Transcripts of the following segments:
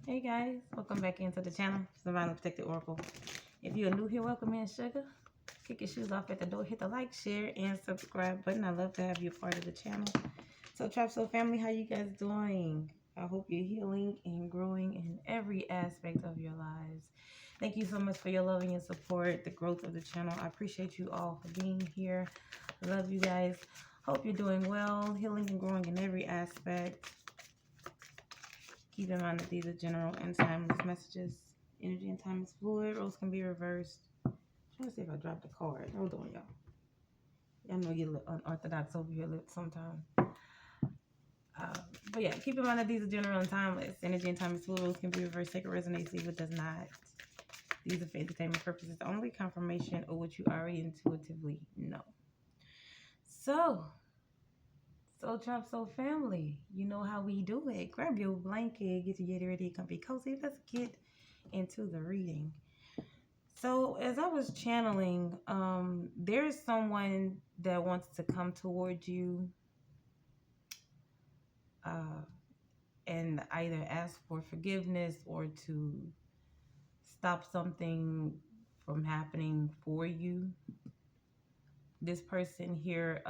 Hey guys, welcome back into the channel. It's the Divinely Protected Oracle. If you're new here, welcome in, sugar. Kick your shoes off at the door, hit the like, share, and subscribe button. I love to have you a part of the channel. So Trap Soul family, how you guys doing? I hope you're healing and growing in every aspect of your lives. Thank you so much for your love and your support, the growth of the channel. I appreciate you all for being here. I love you guys. Hope you're doing well, healing and growing in every aspect. Keep in mind that these are general and timeless messages. Energy and time is fluid. Roles can be reversed. I'm trying to see if I dropped the card. Hold on, y'all. Y'all know you're unorthodox over your lips sometimes. But yeah, keep in mind that these are general and timeless. Energy and time is fluid. Roles can be reversed. Take it resonates, leave it does not. These are for entertainment purposes only. Confirmation of what you already intuitively know. So Trap Soul family, you know how we do it. Grab your blanket, get ready, comfy, cozy. Let's get into the reading. So as I was channeling, there's someone that wants to come towards you and either ask for forgiveness or to stop something from happening for you. This person here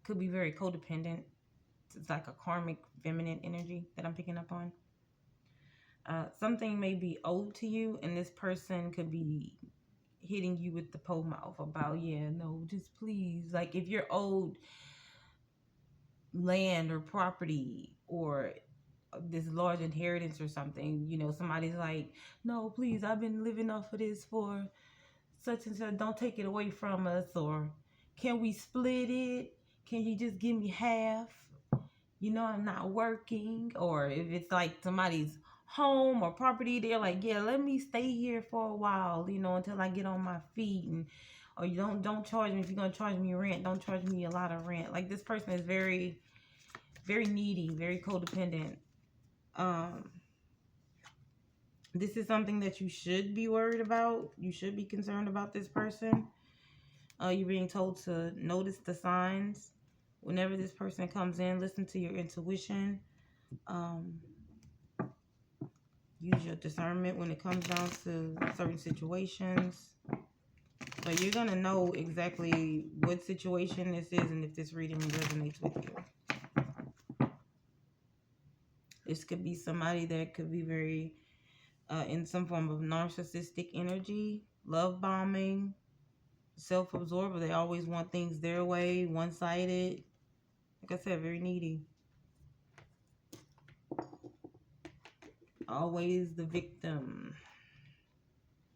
could be very codependent. It's like a karmic feminine energy that I'm picking up on. Something may be owed to you, and this person could be hitting you with the pole mouth about, yeah, no, just please. Like if you're owed land or property or this large inheritance or something, you know, somebody's like, no, please, I've been living off of this for such and such, don't take it away from us, or can we split it? Can you just give me half? You know, I'm not working. Or if it's like somebody's home or property, they're like, yeah, let me stay here for a while, you know, until I get on my feet. And or you don't charge me. If you're gonna charge me rent, don't charge me a lot of rent. Like this person is very, very needy, very codependent. This is something that you should be worried about. You should be concerned about this person. You're being told to notice the signs. Whenever this person comes in, listen to your intuition. Use your discernment when it comes down to certain situations. So you're going to know exactly what situation this is and if this reading resonates with you. This could be somebody that could be very in some form of narcissistic energy, love bombing, self-absorbed. They always want things their way, one-sided. Like I said, very needy. Always the victim,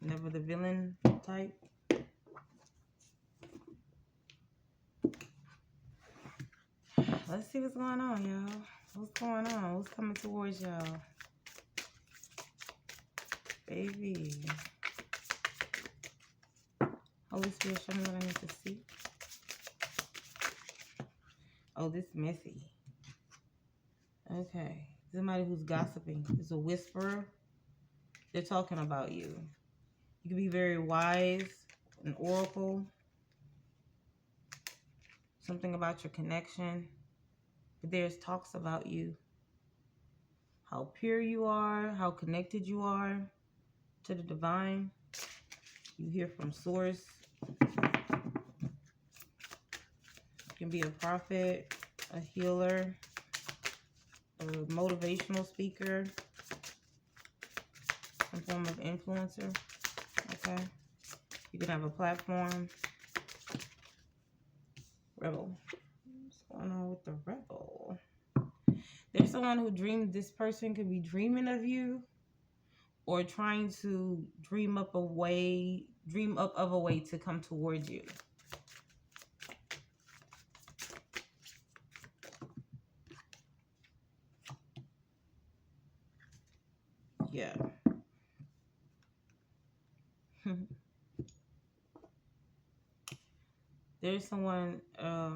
never the villain type. Let's see what's going on, y'all. What's going on? What's coming towards y'all? Baby. Holy Spirit, show me what I need to see. Oh, this messy. Okay. Somebody who's gossiping. It's a whisperer. They're talking about you. You can be very wise, an oracle. Something about your connection. But there's talks about you. How pure you are, how connected you are to the divine. You hear from source. You can be a prophet, a healer, a motivational speaker, some form of influencer. Okay. You can have a platform. Rebel. What's going on with the rebel? There's someone who dreamed, this person could be dreaming of you or trying to dream up of a way to come towards you. Yeah. There's someone, a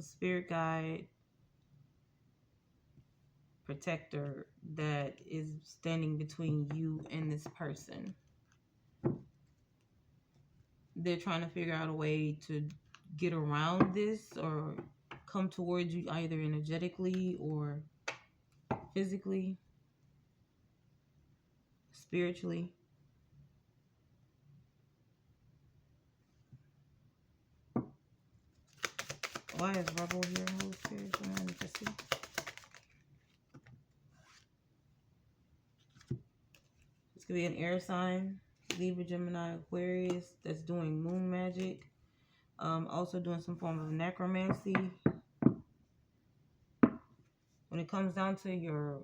spirit guide, protector that is standing between you and this person. They're trying to figure out a way to get around this or come towards you either energetically or physically. spiritually. Why is rubble here, Holy Spirit? I need to see. This could be an air sign, Libra, Gemini, Aquarius, that's doing moon magic. Also doing some form of necromancy. When it comes down to your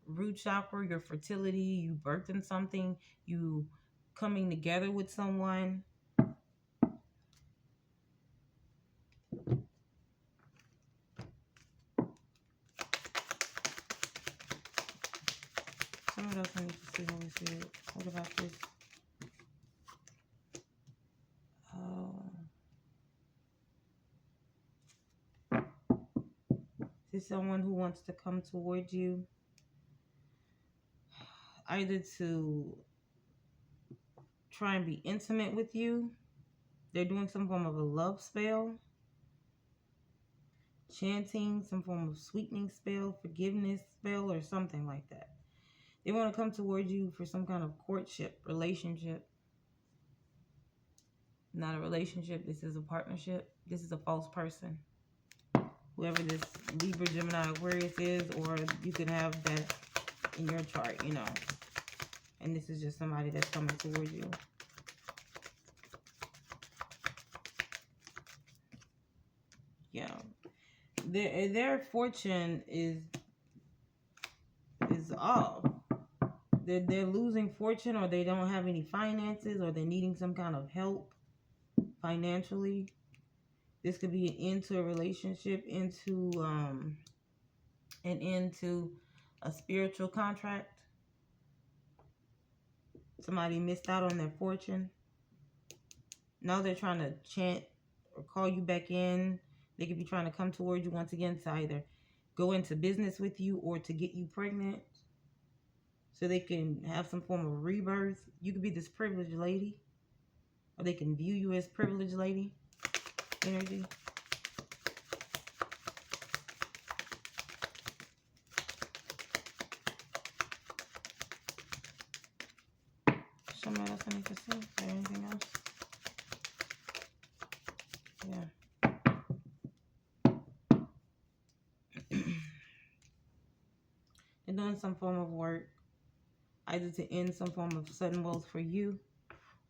root chakra, your fertility, you birthing something, you coming together with someone. What else I need to see, Holy Spirit? What about this? Is this someone who wants to come towards you? Either to try and be intimate with you. They're doing some form of a love spell. Chanting, some form of sweetening spell, forgiveness spell, or something like that. They want to come towards you for some kind of courtship, relationship. Not a relationship. This is a partnership. This is a false person. Whoever this Libra, Gemini, Aquarius is, or you could have that in your chart, you know. And this is just somebody that's coming towards you. Yeah. Their fortune is off. They're losing fortune, or they don't have any finances, or they're needing some kind of help financially. This could be an end to a relationship, into an end to a spiritual contract. Somebody missed out on their fortune. Now they're trying to chant or call you back in. They could be trying to come towards you once again to either go into business with you or to get you pregnant, so they can have some form of rebirth. You could be this privileged lady, or they can view you as privileged lady energy. Something else I need to see. Is there anything else? Yeah. They're doing some form of work, either to end some form of sudden wealth for you,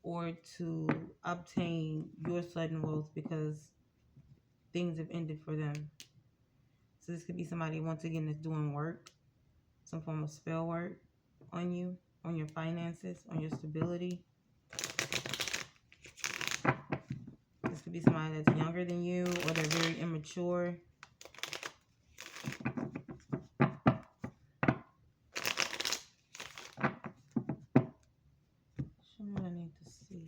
or to obtain your sudden wealth because things have ended for them. So this could be somebody, once again, that's doing work, some form of spell work on you, on your finances, on your stability. This could be somebody that's younger than you, or they're very immature. Show me what I need to see.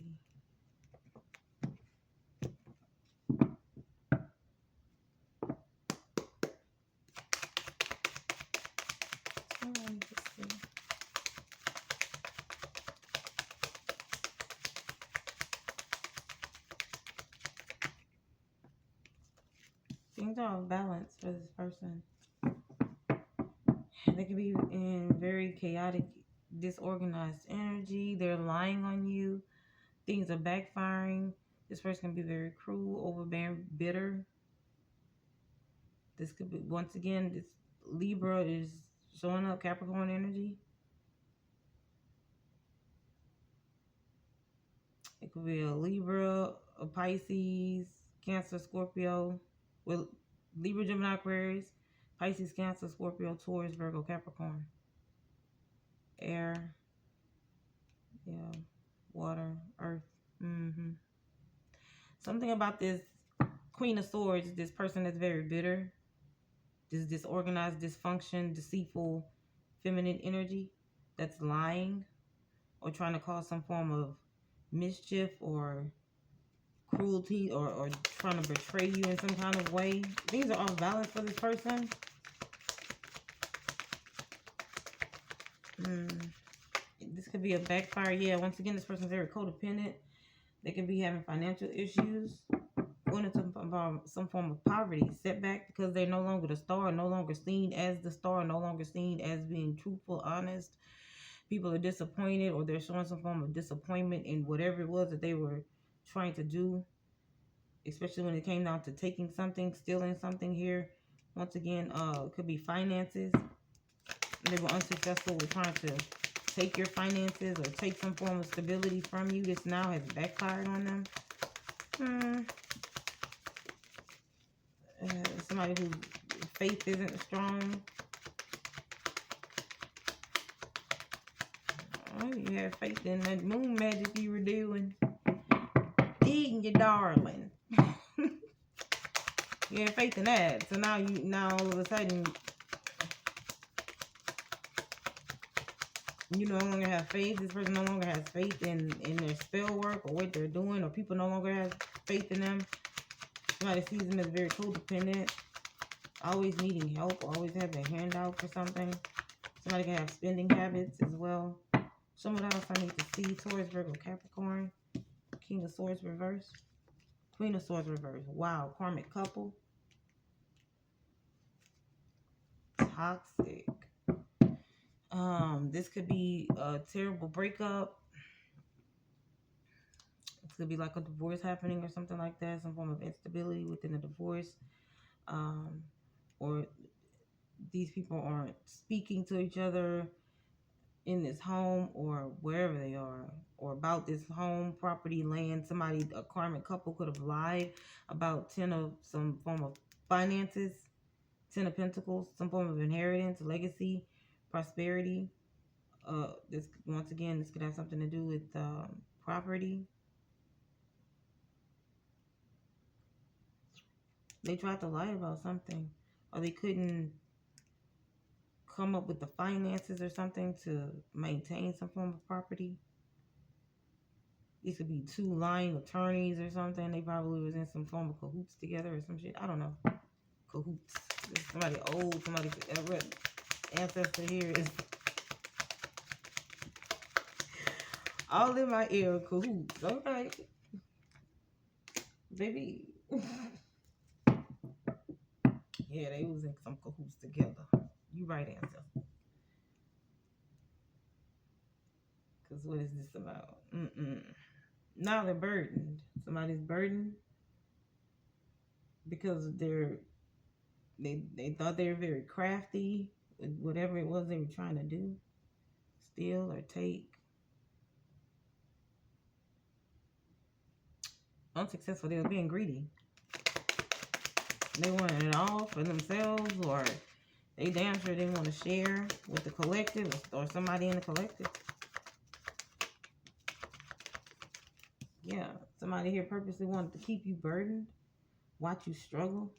Show me what I need to see. Things are off balance for this person. They could be in very chaotic, disorganized energy. They're lying on you. Things are backfiring. This person can be very cruel, overbearing, bitter. This could be, once again, this Libra is showing up, Capricorn energy. It could be a Libra, a Pisces, Cancer, Scorpio. With Libra, Gemini, Aquarius, Pisces, Cancer, Scorpio, Taurus, Virgo, Capricorn. Air. Yeah. Water, earth. Something about this Queen of Swords, this person that's very bitter, this disorganized, dysfunction, deceitful, feminine energy that's lying or trying to cause some form of mischief or cruelty, or trying to betray you in some kind of way. Things are off balance for this person. This could be a backfire. Yeah, once again, this person's very codependent. They could be having financial issues, going into some form of poverty, setback, because they're no longer the star, no longer seen as the star, no longer seen as being truthful, honest, people are disappointed, or they're showing some form of disappointment in whatever it was that they were trying to do, especially when it came down to taking something, stealing something here. Once again, it could be finances. They were unsuccessful with trying to take your finances or take some form of stability from you. This now has backfired on them. Somebody whose faith isn't strong. Oh, you have faith in that moon magic you were doing. Eating your darling. You have faith in that. So now all of a sudden you no longer have faith. This person no longer has faith in their spell work or what they're doing, or people no longer have faith in them. Somebody sees them as very codependent, always needing help, always having a handout for something. Somebody can have spending habits as well. So what else I need to see? Taurus, Virgo, Capricorn. King of Swords reverse. Queen of Swords reverse. Wow. Karmic couple. Toxic. This could be a terrible breakup. It could be like a divorce happening or something like that. Some form of instability within the divorce. Or these people aren't speaking to each other in this home or wherever they are, or about this home, property, land. Somebody, a karmic couple, could have lied about some form of finances, 10 of Pentacles, some form of inheritance, legacy, prosperity. This once again, this could have something to do with property. They tried to lie about something, or they couldn't come up with the finances or something to maintain some form of property. These could be two lying attorneys or something. They probably was in some form of cahoots together or some shit. I don't know. Cahoots. Somebody old, somebody ancestor here is all in my ear. Cahoots. Okay. Baby. Yeah, they was in some cahoots together. You right, ancestor. Because what is this about? Now they're burdened. Somebody's burdened because they thought they were very crafty with whatever it was they were trying to do, steal or take. Unsuccessful. They were being greedy. They wanted it all for themselves, or they damn sure didn't want to share with the collective or somebody in the collective. Yeah, somebody here purposely wanted to keep you burdened, watch you struggle.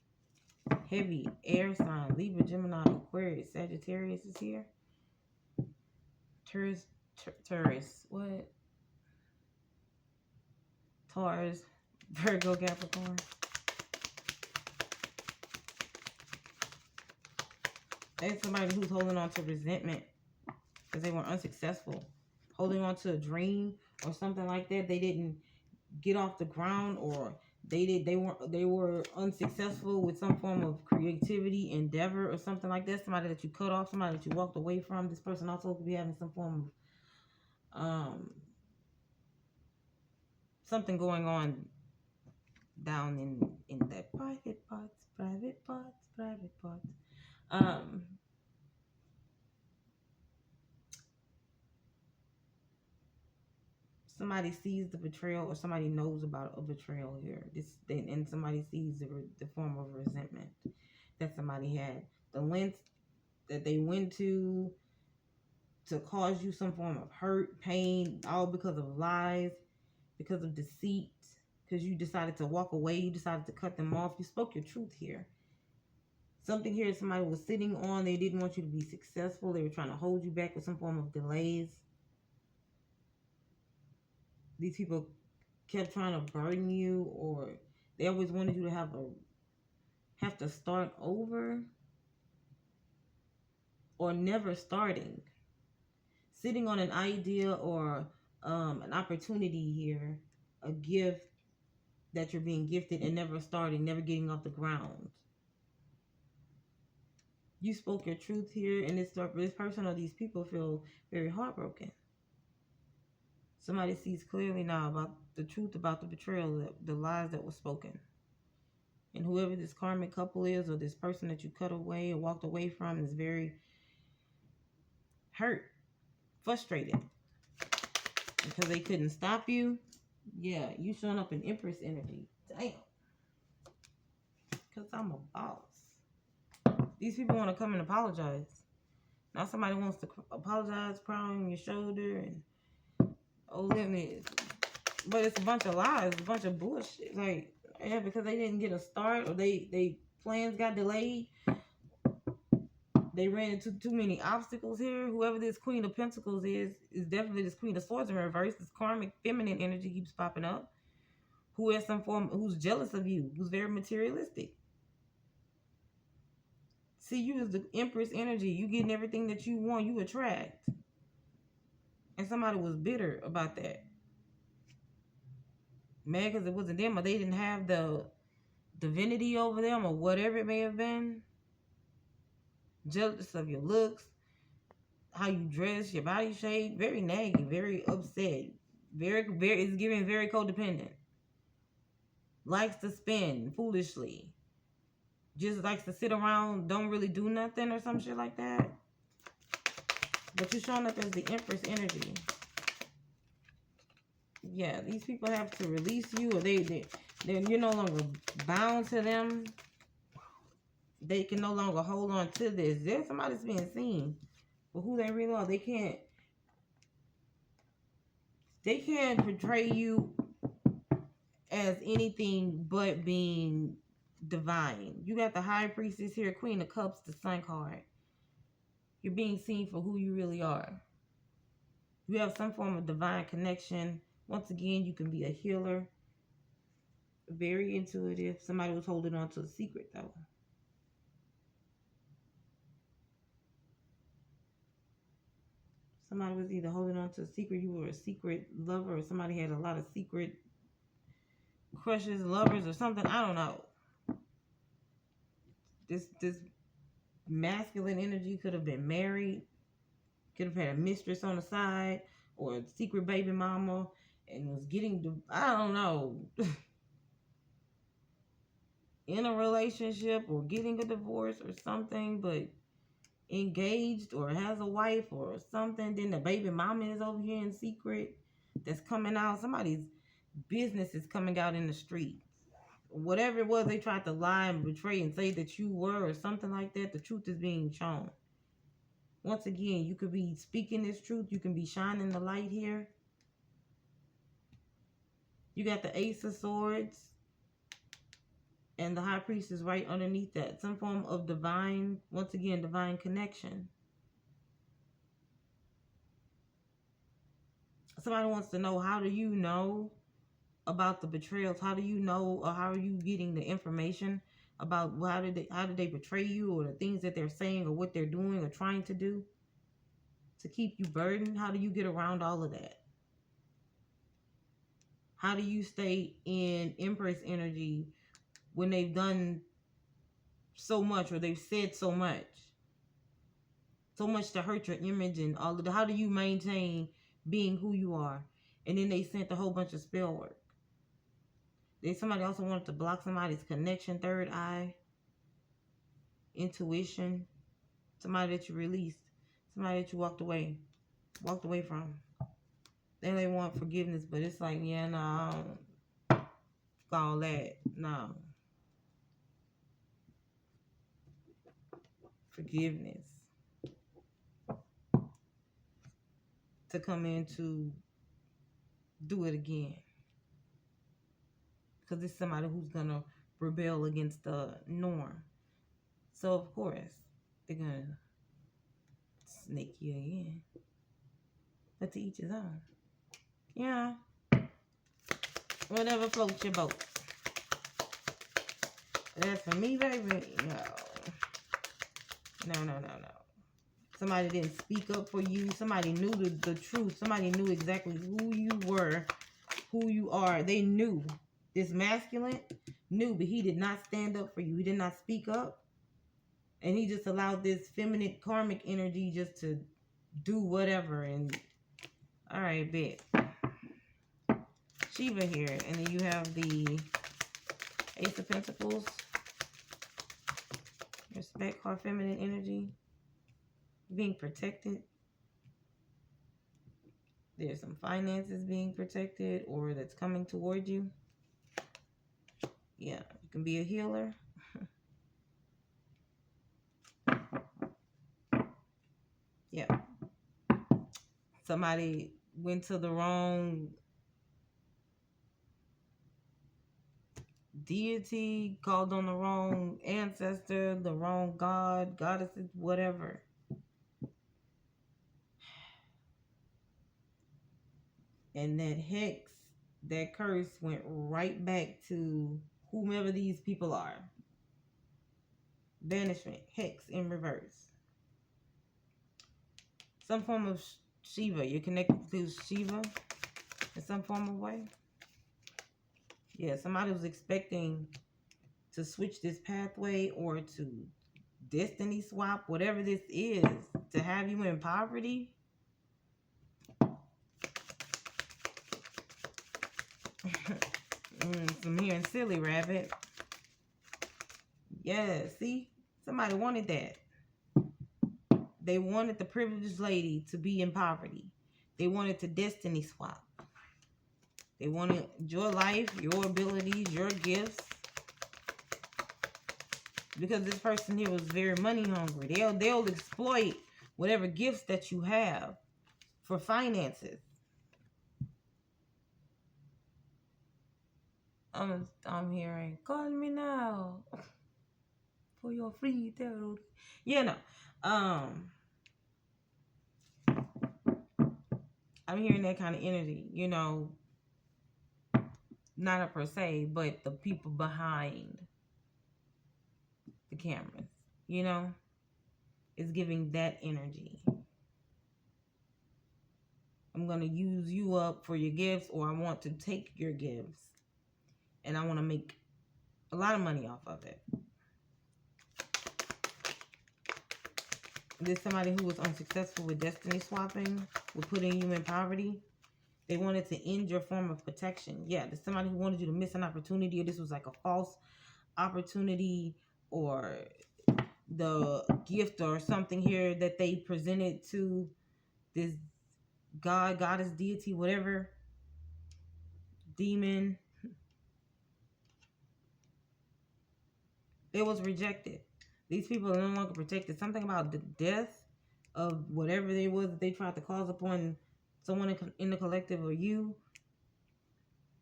Heavy air sign, Libra, Gemini, Aquarius, Sagittarius is here. Taurus, what? Taurus, Virgo, Capricorn. There's somebody who's holding on to resentment because they were unsuccessful. Holding on to a dream or something like that. They didn't get off the ground, or they were unsuccessful with some form of creativity, endeavor, or something like that. Somebody that you cut off, somebody that you walked away from. This person also could be having some form of something going on down in their private parts. Somebody sees the betrayal, or somebody knows about a betrayal here. And somebody sees the form of resentment that somebody had. The lengths that they went to cause you some form of hurt, pain, all because of lies, because of deceit, because you decided to walk away, you decided to cut them off. You spoke your truth here. Something here somebody was sitting on. They didn't want you to be successful. They were trying to hold you back with some form of delays. These people kept trying to burden you, or they always wanted you to have to start over, or never starting. Sitting on an idea or an opportunity here, a gift that you're being gifted, and never starting, never getting off the ground. You spoke your truth here, and this person or these people feel very heartbroken. Somebody sees clearly now about the truth about the betrayal, the lies that were spoken. And whoever this karmic couple is, or this person that you cut away or walked away from, is very hurt, frustrated, because they couldn't stop you. Yeah, you showing up in Empress energy. Damn. Because I'm a boss. These people want to come and apologize. Now somebody wants to apologize, cry on your shoulder, and but it's a bunch of lies, a bunch of bullshit. Like, yeah, because they didn't get a start, or they plans got delayed. They ran into too many obstacles here. Whoever this Queen of Pentacles is definitely this Queen of Swords in reverse. This karmic feminine energy keeps popping up. Who has some form, who's jealous of you, who's very materialistic. See, you as the Empress energy. You getting everything that you want, you attract. And somebody was bitter about that. Mad because it wasn't them, or they didn't have the divinity over them, or whatever it may have been. Jealous of your looks, how you dress, your body shape. Very nagging, very upset. It's giving very codependent. Likes to spend foolishly. Just likes to sit around, don't really do nothing or some shit like that. But you're showing up as the Empress energy. Yeah, these people have to release you, or you're no longer bound to them. They can no longer hold on to this. There's somebody's being seen for who they really are. They can't portray you as anything but being divine. You got the High Priestess here, Queen of Cups, the Sun card. You're being seen for who you really are. You have some form of divine connection. Once again, you can be a healer. Very intuitive. Somebody was holding on to a secret, though. Somebody was either holding on to a secret. You were a secret lover, or somebody had a lot of secret crushes, lovers, or something. I don't know. This masculine energy could have been married. Could have had a mistress on the side, or a secret baby mama, and was getting, I don't know, in a relationship, or getting a divorce or something, but engaged, or has a wife or something. Then the baby mama is over here in secret, that's coming out. Somebody's business is coming out in the streets. Whatever it was they tried to lie and betray and say that you were, or something like that, the truth is being shown. Once again, you could be speaking this truth. You can be shining the light here. You got the Ace of Swords. And the High Priestess right underneath that. Some form of divine, once again, divine connection. Somebody wants to know, how do you know about the betrayals? How do you know, or how are you getting the information about how did they betray you, or the things that they're saying, or what they're doing or trying to do to keep you burdened? How do you get around all of that? How do you stay in Empress energy when they've done so much, or they've said so much to hurt your image and all of that? How do you maintain being who you are? And then they sent a whole bunch of spell work. Somebody also wanted to block somebody's connection, third eye, intuition, somebody that you released, somebody that you walked away from. Then they want forgiveness, but it's like, yeah, no, all that, no. Forgiveness. To come in to do it again. Because it's somebody who's going to rebel against the norm. So, of course, they're going to snake you again. But to each his own. Yeah. Whatever floats your boat. That's for me, baby. No. Somebody didn't speak up for you. Somebody knew the truth. Somebody knew exactly who you were, who you are. They knew. This masculine knew, but he did not stand up for you. He did not speak up. And he just allowed this feminine karmic energy just to do whatever. And all right, bet. Shiva here. And then you have the Ace of Pentacles. Respect our feminine energy. Being protected. There's some finances being protected or that's coming toward you. Yeah, you can be a healer. Yeah. Somebody went to the wrong deity, called on the wrong ancestor, the wrong god, goddesses, whatever. And that hex, that curse went right back to whomever these people are. Banishment, hex in reverse. Some form of Shiva. You're connected to Shiva in some form of way. Yeah, somebody was expecting to switch this pathway or to destiny swap, whatever this is, to have you in poverty. I'm hearing silly rabbit. Yeah, see? Somebody wanted that. They wanted the privileged lady to be in poverty. They wanted to destiny swap. They wanted your life, your abilities, your gifts. Because this person here was very money hungry. They'll exploit whatever gifts that you have for finances. I'm hearing, call me now for your free therapy. Yeah, no. I'm hearing that kind of energy, you know, not a per se, but the people behind the cameras, you know, is giving that energy. I'm going to use you up for your gifts, or I want to take your gifts and I want to make a lot of money off of it. There's somebody who was unsuccessful with destiny swapping, with putting you in poverty. They wanted to end your form of protection. Yeah, there's somebody who wanted you to miss an opportunity, or this was like a false opportunity, or the gift or something here that they presented to this god, goddess, deity, whatever, demon. It was rejected. These people are no longer protected. Something about the death of whatever they was that they tried to cause upon someone in the collective or you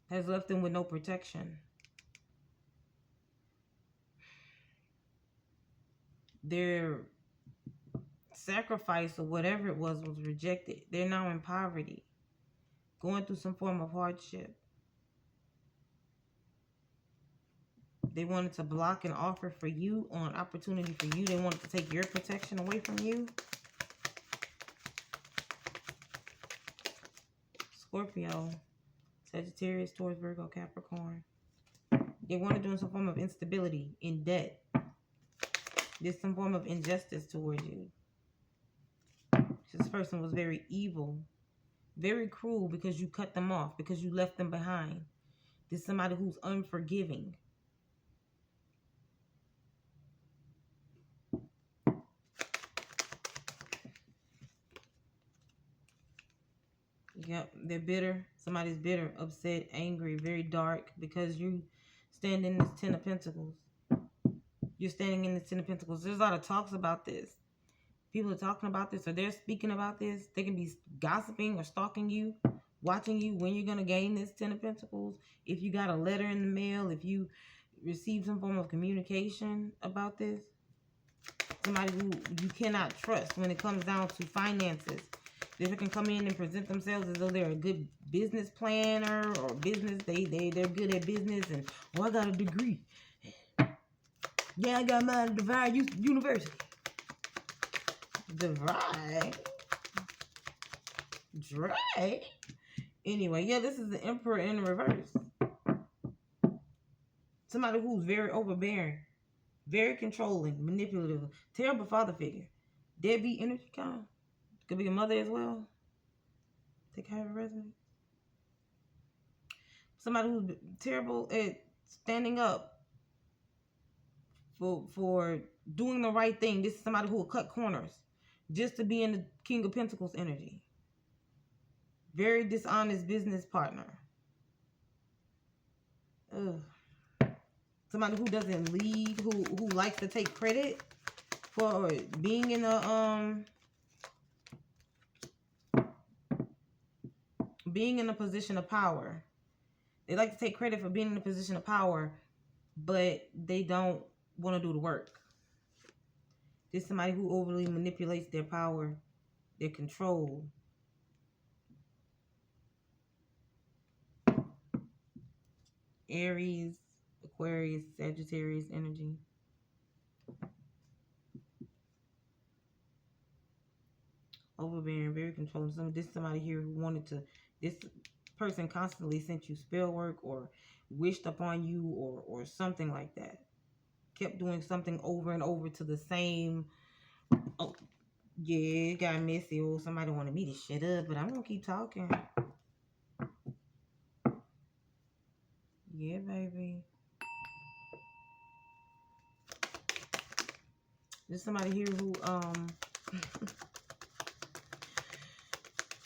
has left them with no protection. Their sacrifice or whatever it was rejected. They're now in poverty, going through some form of hardship. They wanted to block an offer for you, or an opportunity for you. They wanted to take your protection away from you. Scorpio, Sagittarius, Taurus, Virgo, Capricorn. They wanted doing some form of instability, in debt. There's some form of injustice towards you. This person was very evil, very cruel, because you cut them off, because you left them behind. There's somebody who's unforgiving. Yep, they're bitter. Somebody's bitter, upset, angry, very dark, because you stand in this Ten of Pentacles. You're standing in the Ten of Pentacles. There's a lot of talks about this. People are talking about this, or they're speaking about this. They can be gossiping or stalking you, watching you when you're going to gain this Ten of Pentacles. If you got a letter in the mail, if you receive some form of communication about this. Somebody who you cannot trust when it comes down to finances. They can come in and present themselves as though they're a good business planner or business. They're good at business, and I got a degree. Yeah, I got mine at DeVry University. DeVry? Dry? Anyway, yeah, this is the Emperor in reverse. Somebody who's very overbearing. Very controlling, manipulative, terrible father figure. Deadbeat energy kind of. Could be a mother as well. Think I have a resume. Somebody who's terrible at standing up for doing the right thing. This is somebody who will cut corners just to be in the King of Pentacles energy. Very dishonest business partner. Ugh. Somebody who doesn't lead, who likes to take credit for being in a position of power. They like to take credit for being in a position of power, but they don't want to do the work. This is somebody who overly manipulates their power, their control. Aries, Aquarius, Sagittarius energy. Overbearing, very controlling. This is somebody here who wanted to, this person constantly sent you spell work or wished upon you or something like that. Kept doing something over and over to the same. Oh, yeah, it got messy. Oh, somebody wanted me to shut up, but I'm going to keep talking. Yeah, baby. There's somebody here who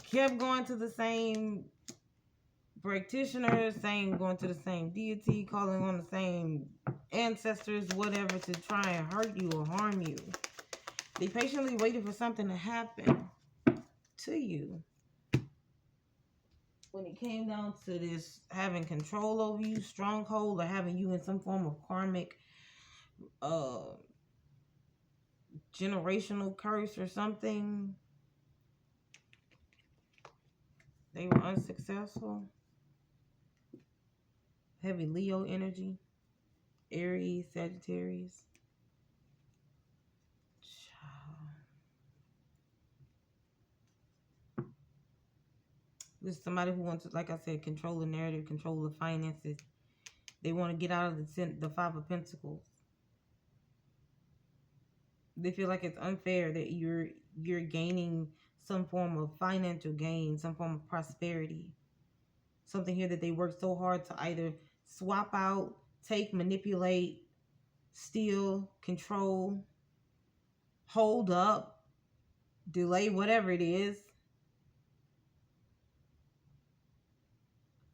kept going to the same practitioner, going to the same deity, calling on the same ancestors, whatever, to try and hurt you or harm you. They patiently waited for something to happen to you. When it came down to this having control over you, stronghold, or having you in some form of karmic generational curse or something, they were unsuccessful. Heavy Leo energy. Aries, Sagittarius. This is somebody who wants to, like I said, control the narrative, control the finances. They want to get out of the Five of Pentacles. They feel like it's unfair that you're gaining some form of financial gain, some form of prosperity. Something here that they work so hard to either swap out, take, manipulate, steal, control, hold up, delay, whatever it is.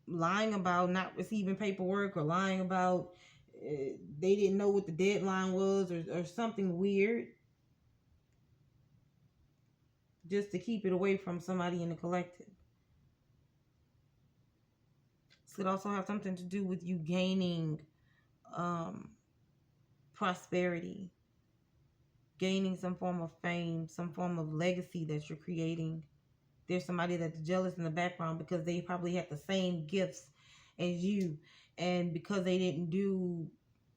Lying about not receiving paperwork, or lying about they didn't know what the deadline was, or something weird, just to keep it away from somebody in the collective. This could also have something to do with you gaining prosperity, gaining some form of fame, some form of legacy that you're creating. There's somebody that's jealous in the background because they probably had the same gifts as you, and because they didn't do,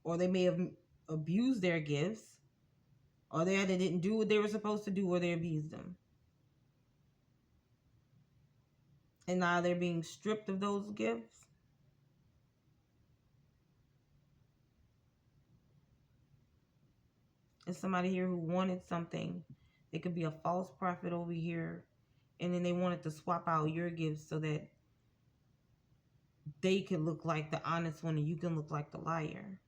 or they may have abused their gifts, or they either didn't do what they were supposed to do, or they abused them, and now they're being stripped of those gifts. There's somebody here who wanted something. It could be a false prophet over here, and then they wanted to swap out your gifts so that they could look like the honest one and you can look like the liar.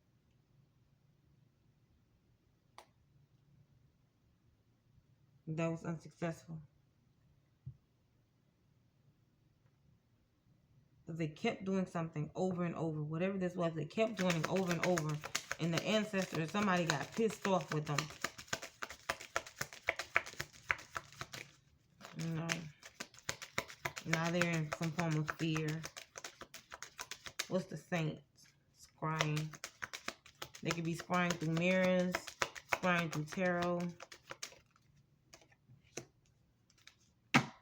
That was unsuccessful. They kept doing something over and over. Whatever this was, they kept doing it over and over. And the ancestors, somebody got pissed off with them. No. Now they're in some form of fear. What's the Saints? Scrying. They could be scrying through mirrors, scrying through tarot.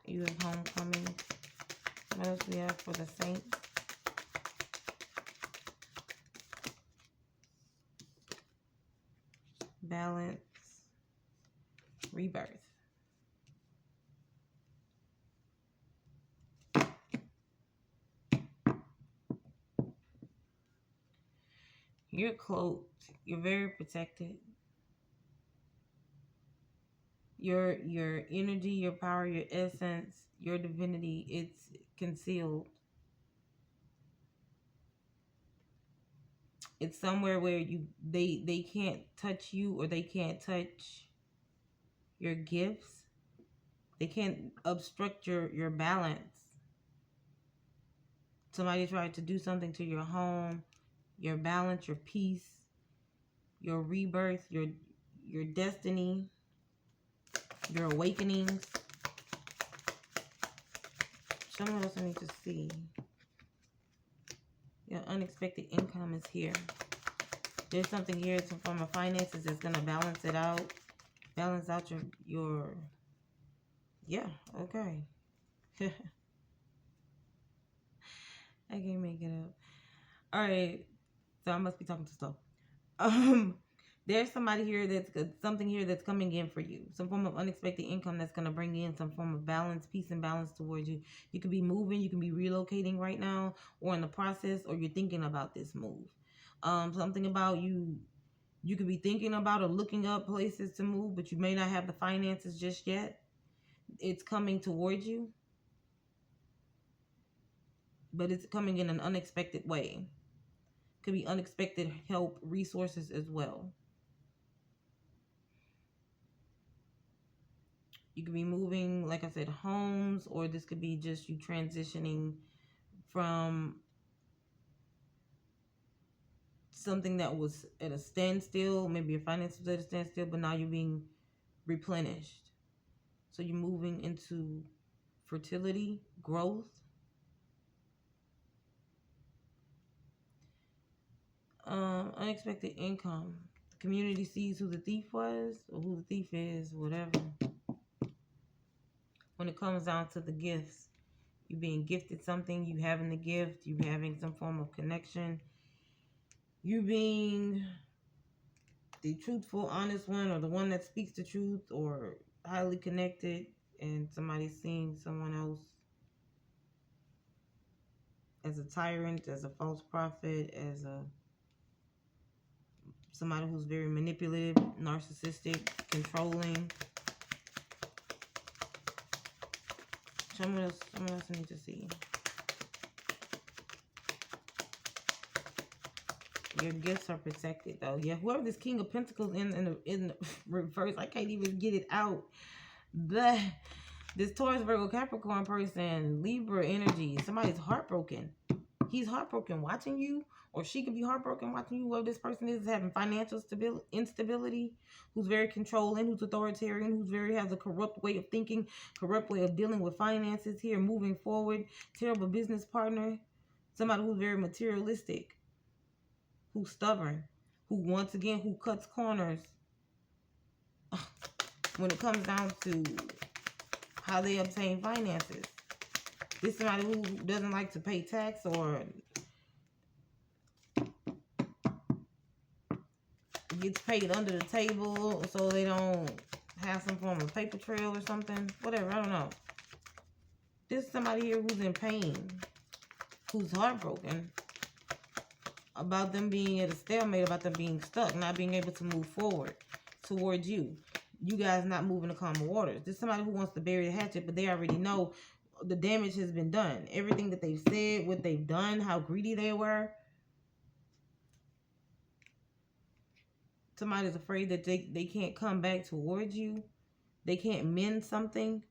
You have homecoming. What else we have for the Saints? Balance. Rebirth. You're cloaked. You're very protected. Your energy, your power, your essence, your divinity, it's concealed. It's somewhere where they can't touch you, or they can't touch your gifts. They can't obstruct your balance. Somebody tried to do something to your home, your balance, your peace, your rebirth, your destiny, your awakenings. Show me what else I need to see. Your unexpected income is here. There's something here, some form of finances that's gonna balance it out. Balance out your yeah, okay. I can't make it up. Alright. So I must be talking too slow. There's somebody here that's something here that's coming in for you. Some form of unexpected income that's going to bring in some form of balance, peace and balance towards you. You could be moving, you can be relocating right now, or in the process, or you're thinking about this move. Something about you could be thinking about or looking up places to move, but you may not have the finances just yet. It's coming towards you, but it's coming in an unexpected way. Could be unexpected help, resources as well. You could be moving, like I said, homes, or this could be just you transitioning from something that was at a standstill. Maybe your finances was at a standstill, but now you're being replenished. So you're moving into fertility, growth. Unexpected income. The community sees who the thief was, or who the thief is, whatever. When it comes down to the gifts, you being gifted something, you having the gift, you having some form of connection, you being the truthful, honest one, or the one that speaks the truth, or highly connected, and somebody's seeing someone else as a tyrant, as a false prophet, as somebody who's very manipulative, narcissistic, controlling. Show me what else I need to see. Your gifts are protected, though. Yeah, whoever this King of Pentacles in the reverse, I can't even get it out. But this Taurus, Virgo, Capricorn person, Libra energy. Somebody's heartbroken. He's heartbroken watching you, or she could be heartbroken watching you. Whoever this person is having financial instability, who's very controlling, who's authoritarian, who's has a corrupt way of thinking, corrupt way of dealing with finances here, moving forward. Terrible business partner. Somebody who's very materialistic, who's stubborn, who once again, who cuts corners when it comes down to how they obtain finances. This is somebody who doesn't like to pay tax, or gets paid under the table so they don't have some form of paper trail or something. Whatever, I don't know. This is somebody here who's in pain, who's heartbroken about them being at a stalemate, about them being stuck, not being able to move forward towards you. You guys not moving to calmer waters. This is somebody who wants to bury the hatchet, but they already know the damage has been done. Everything that they've said, what they've done, how greedy they were. Somebody's afraid that they can't come back towards you. They can't mend something.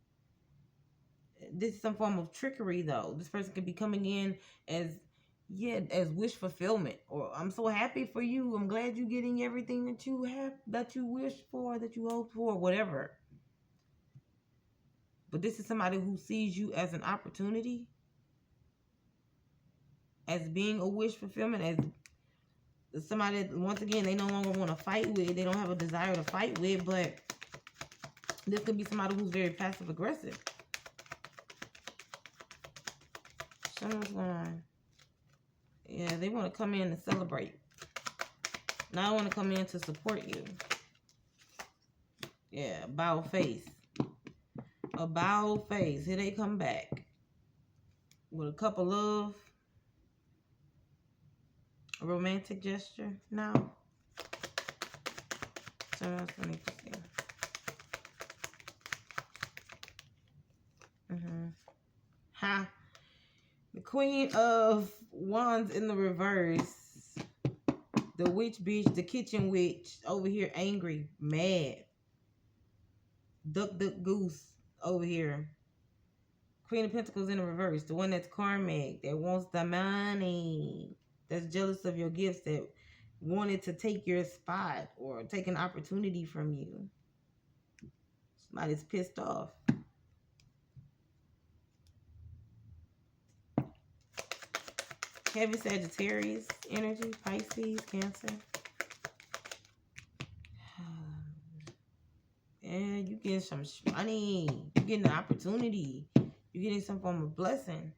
This is some form of trickery, though. This person could be coming in as wish fulfillment, or I'm so happy for you. I'm glad you're getting everything that you have, that you wish for, that you hope for, whatever. But this is somebody who sees you as an opportunity, as being a wish fulfillment, as somebody that, once again, they no longer want to fight with. They don't have a desire to fight with, but this could be somebody who's very passive aggressive. Show me what's going on. Yeah, they want to come in and celebrate. Now I want to come in to support you. Yeah, bow face. A bow face. Here they come back with a cup of love. A romantic gesture now. So that's what I need to see. Ha. The Queen of Wands in the reverse. The witch bitch, the kitchen witch over here, angry, mad. Duck, duck, goose over here. Queen of Pentacles in the reverse. The one that's karmic, that wants the money. That's jealous of your gifts, that wanted to take your spot or take an opportunity from you. Somebody's pissed off. Heavy Sagittarius energy, Pisces, Cancer. Yeah, you getting some money. You getting an opportunity. You getting some form of blessing.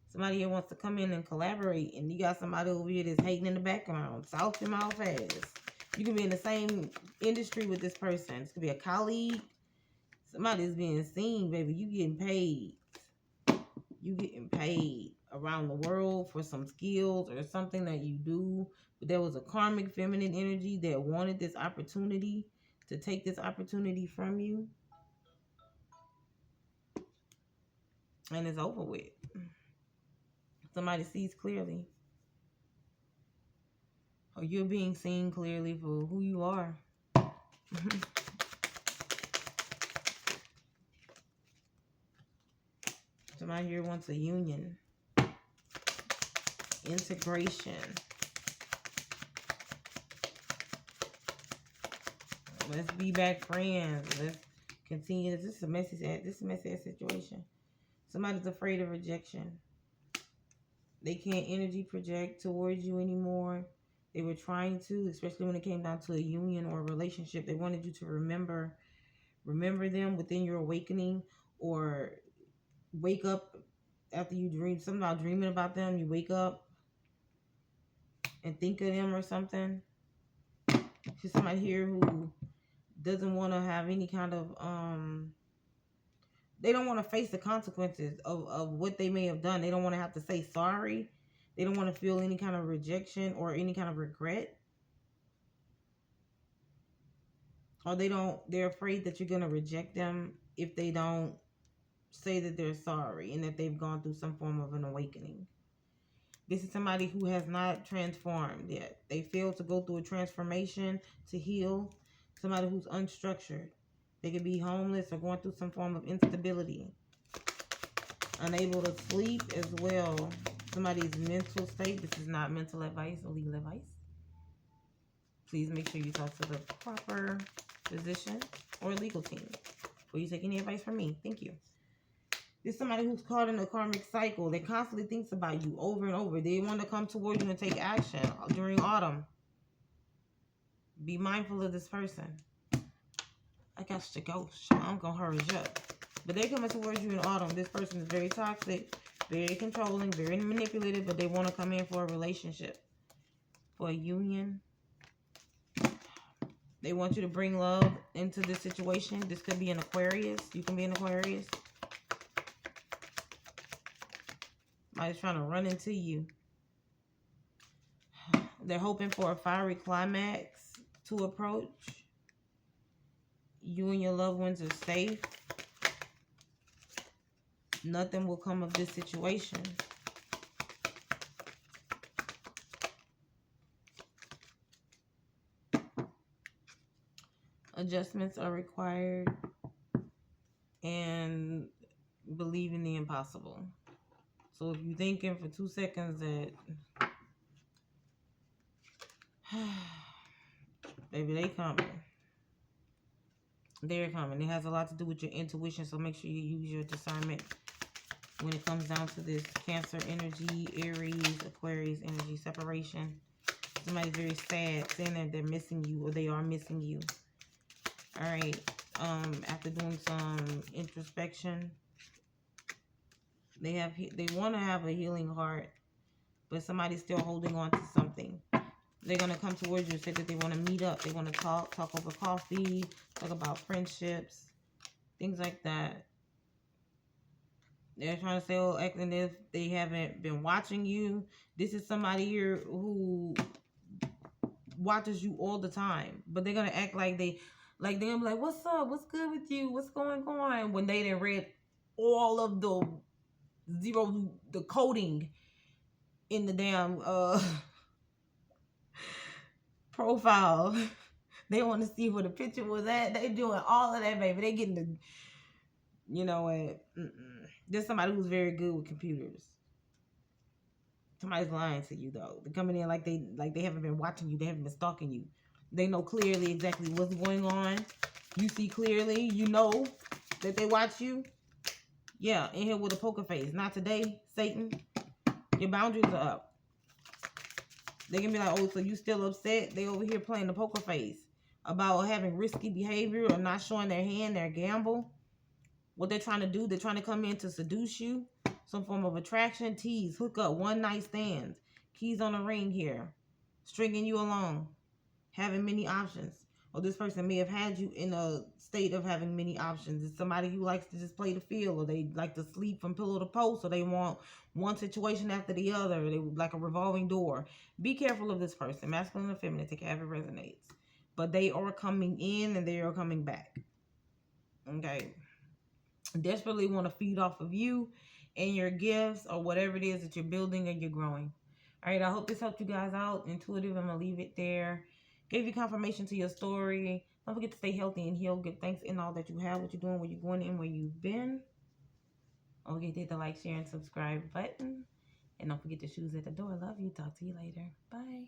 Somebody here wants to come in and collaborate, and you got somebody over here that's hating in the background. South your mouth ass. You can be in the same industry with this person. This could be a colleague. Somebody's being seen, baby. You getting paid. You getting paid around the world for some skills or something that you do. But there was a karmic feminine energy that wanted this opportunity to take this opportunity from you. And it's over with. Somebody sees clearly. Or you're being seen clearly for who you are. Somebody here wants a union. Integration. Let's be back friends. Let's continue. This is a messy situation. Somebody's afraid of rejection. They can't energy project towards you anymore. They were trying to, especially when it came down to a union or a relationship. They wanted you to remember them within your awakening, or wake up after you dream. Somehow dreaming about them, you wake up and think of them or something. There's somebody here who doesn't want to have any kind of they don't want to face the consequences of what they may have done. They don't want to have to say sorry. They don't want to feel any kind of rejection or any kind of regret. Or they're afraid that you're going to reject them if they don't say that they're sorry and that they've gone through some form of an awakening. This is somebody who has not transformed yet. They failed to go through a transformation to heal. Somebody who's unstructured. They could be homeless or going through some form of instability. Unable to sleep as well. Somebody's mental state. This is not mental advice or legal advice. Please make sure you talk to the proper physician or legal team before you take any advice from me. Thank you. This is somebody who's caught in a karmic cycle. They constantly thinks about you over and over. They want to come towards you and take action during autumn. Be mindful of this person. I got to go. I'm going to hurry up. But they're coming towards you in autumn. This person is very toxic, very controlling, very manipulative, but they want to come in for a relationship, for a union. They want you to bring love into this situation. This could be an Aquarius. You can be an Aquarius. Somebody's trying to run into you. They're hoping for a fiery climax to approach. You and your loved ones are safe. Nothing will come of this situation. Adjustments are required. And believe in the impossible. So if you're thinking for 2 seconds that baby, they coming. They're coming. It has a lot to do with your intuition, so make sure you use your discernment when it comes down to this Cancer energy, Aries, Aquarius energy, separation. Somebody's very sad, saying that they're missing you or they are missing you. All right. After doing some introspection, they want to have a healing heart, but somebody's still holding on to something. They're going to come towards you and say that they want to meet up. They want to talk over coffee, talk about friendships, things like that. They're trying to say, oh, acting if they haven't been watching you. This is somebody here who watches you all the time, but they're gonna act like they're gonna be like, what's up? What's good with you? What's going on? When they didn't read all of the coding in the damn profile. They want to see where the picture was at. They doing all of that, baby. They getting the, you know what? There's somebody who's very good with computers. Somebody's lying to you though. They're coming in like they haven't been watching you. They haven't been stalking you. They know clearly exactly what's going on. You see clearly. You know that they watch you. Yeah, in here with a poker face. Not today, Satan. Your boundaries are up. They can be like, oh, so you still upset? They over here playing the poker face about having risky behavior or not showing their hand, their gamble. What they're trying to do, they're trying to come in to seduce you. Some form of attraction, tease, hook up, one night stands, keys on a ring here, stringing you along, having many options. Or this person may have had you in a state of having many options. It's somebody who likes to just play the field, or they like to sleep from pillow to post, or they want one situation after the other. They like a revolving door. Be careful of this person, masculine or feminine, take care if it resonates. But they are coming in and they are coming back. Okay. Desperately want to feed off of you and your gifts or whatever it is that you're building and you're growing. All right, I hope this helped you guys out. Intuitive, I'm going to leave it there. Gave you confirmation to your story. Don't forget to stay healthy and heal. Give thanks in all that you have, what you're doing, where you're going, and where you've been. Don't forget to hit the like, share, and subscribe button. And don't forget the shoes at the door. Love you. Talk to you later. Bye.